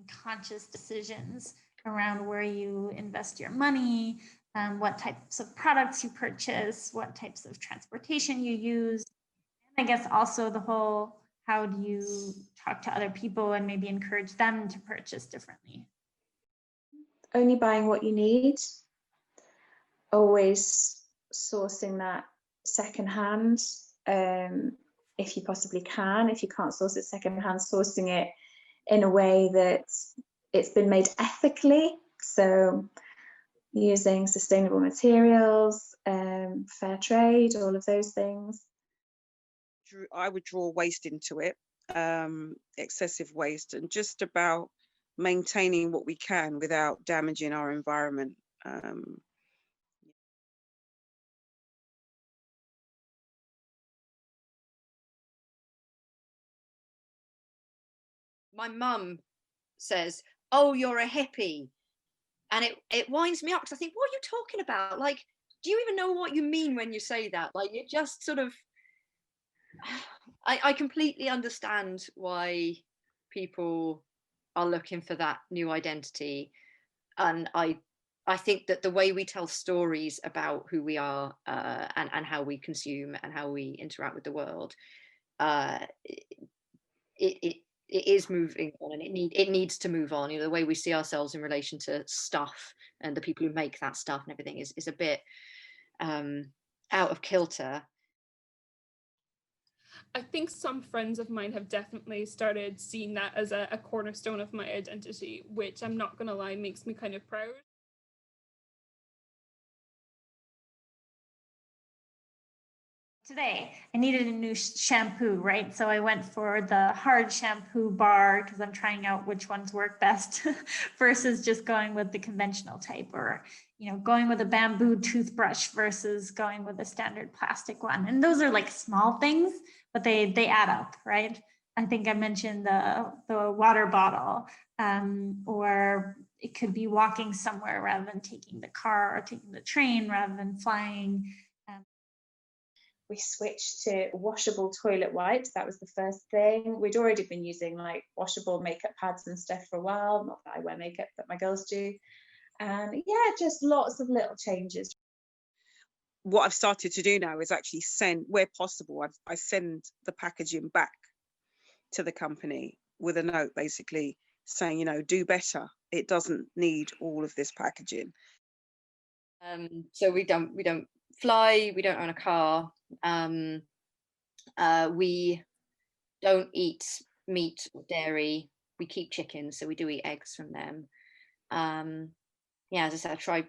conscious decisions around where you invest your money, what types of products you purchase, what types of transportation you use. And I guess also the whole, how do you talk to other people and maybe encourage them to purchase differently? Only buying what you need, always sourcing that secondhand, if you possibly can. If you can't source it secondhand, sourcing it in a way that it's been made ethically, so using sustainable materials, fair trade, all of those things. I would draw waste into it, excessive waste, and just about maintaining what we can without damaging our environment. My mum says, "Oh, you're a hippie," and it winds me up because I think, what are you talking about? Like, do you even know what you mean when you say that? Like, it just sort of, I completely understand why people are looking for that new identity, and I think that the way we tell stories about who we are, and how we consume and how we interact with the world, it is moving on, and it needs to move on. You know, the way we see ourselves in relation to stuff and the people who make that stuff and everything is a bit out of kilter. I think some friends of mine have definitely started seeing that as a cornerstone of my identity, which, I'm not gonna lie, makes me kind of proud. Today, I needed a new shampoo, right? So I went for the hard shampoo bar because I'm trying out which ones work best versus just going with the conventional type, or, you know, going with a bamboo toothbrush versus going with a standard plastic one. And those are like small things, but they add up, right? I think I mentioned the water bottle, or it could be walking somewhere rather than taking the car, or taking the train rather than flying. We switched to washable toilet wipes. That was the first thing. We'd already been using like washable makeup pads and stuff for a while. Not that I wear makeup, but my girls do. And yeah, just lots of little changes. What I've started to do now is actually send, where possible, I send the packaging back to the company with a note basically saying, you know, do better. It doesn't need all of this packaging. So we don't fly, we don't own a car, we don't eat meat or dairy. We keep chickens, so we do eat eggs from them. Yeah, as I said, I try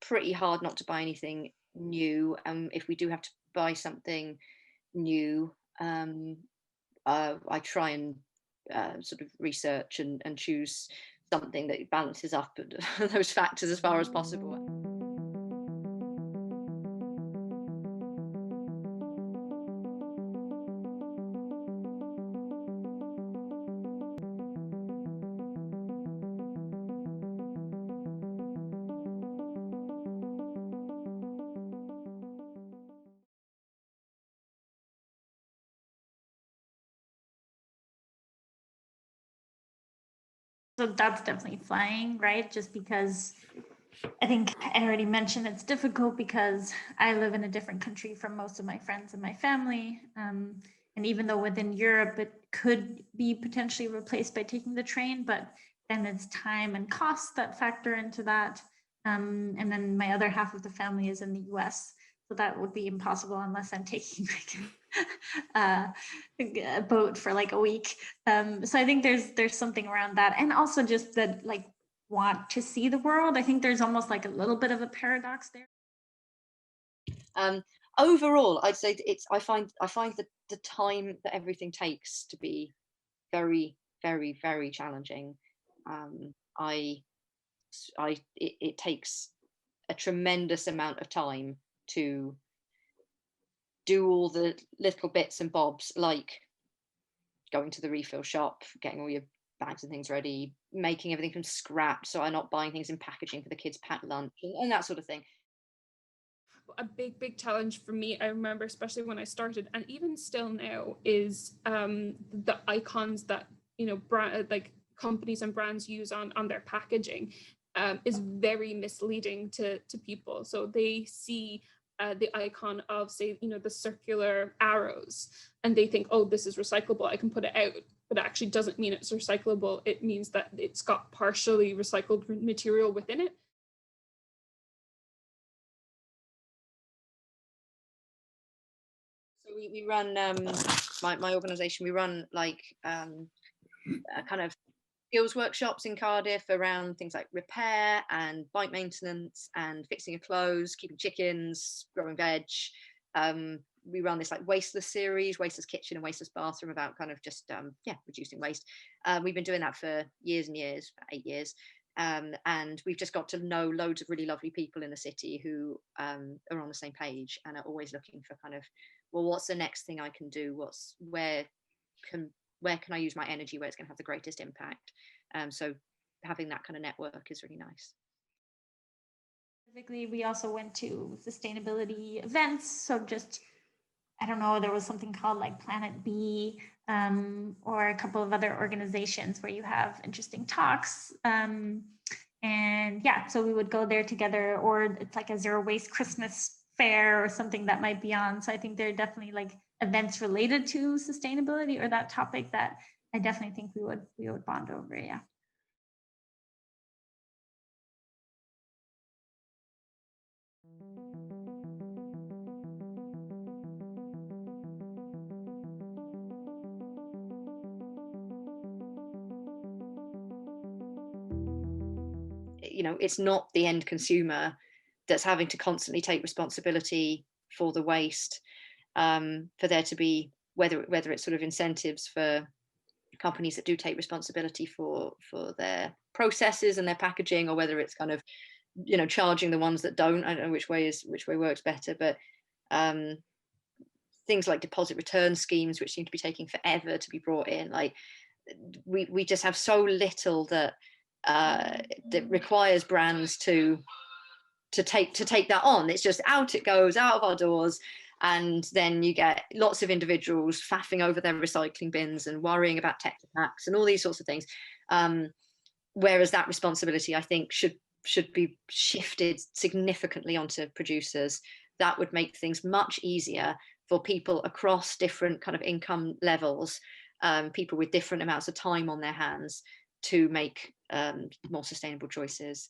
pretty hard not to buy anything new. If we do have to buy something new, I try and sort of research and choose something that balances up those factors as far as possible. So that's definitely flying, right? Just because I think I already mentioned it's difficult because I live in a different country from most of my friends and my family. And even though within Europe it could be potentially replaced by taking the train, but then it's time and cost that factor into that. And then my other half of the family is in the US. So that would be impossible unless I'm taking like a boat for like a week. So I think there's something around that, and also just that like want to see the world. I think there's almost like a little bit of a paradox there. Overall, I'd say I find the time that everything takes to be very, very, very challenging. It takes a tremendous amount of time to do all the little bits and bobs, like going to the refill shop, getting all your bags and things ready, making everything from scratch, so I'm not buying things in packaging for the kids' packed lunch and that sort of thing. A big challenge for me, I remember, especially when I started, and even still now, is the icons that, you know, like companies and brands use on their packaging is very misleading to people. So they see the icon of, say, the circular arrows, and they think, oh, this is recyclable, I can put it out. But it actually doesn't mean it's recyclable. It means that it's got partially recycled material within it. So we run, my organisation, we run like kind of skills workshops in Cardiff around things like repair and bike maintenance and fixing your clothes, keeping chickens, growing veg. We run this like wasteless series, wasteless kitchen and wasteless bathroom, about kind of just reducing waste. We've been doing that for years and years, 8 years. And we've just got to know loads of really lovely people in the city who are on the same page and are always looking for kind of, well, what's the next thing I can do? Where can I use my energy where it's going to have the greatest impact? So having that kind of network is really nice. Specifically, we also went to sustainability events. So just, I don't know, there was something called like Planet B, or a couple of other organizations where you have interesting talks. And yeah, so we would go there together, or it's like a zero waste Christmas fair or something that might be on. So I think there are definitely like events related to sustainability or that topic that I definitely think we would bond over. Yeah. It's not the end consumer that's having to constantly take responsibility for the waste. For there to be, whether it's sort of incentives for companies that do take responsibility for their processes and their packaging, or whether it's kind of charging the ones that don't. I don't know which way works better, but things like deposit return schemes, which seem to be taking forever to be brought in, like we just have so little that requires brands to take that on. It's just out it goes, out of our doors. And then you get lots of individuals faffing over their recycling bins and worrying about Tetra packs and all these sorts of things. Whereas that responsibility, I think, should be shifted significantly onto producers. That would make things much easier for people across different kind of income levels, people with different amounts of time on their hands, to make more sustainable choices.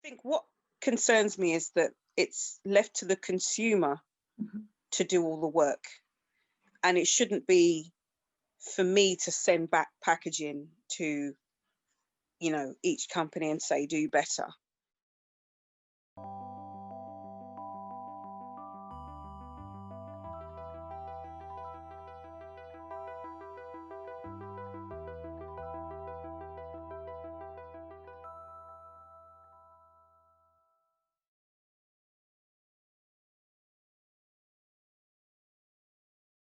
I think what concerns me is that it's left to the consumer to do all the work, and it shouldn't be for me to send back packaging to each company and say do better.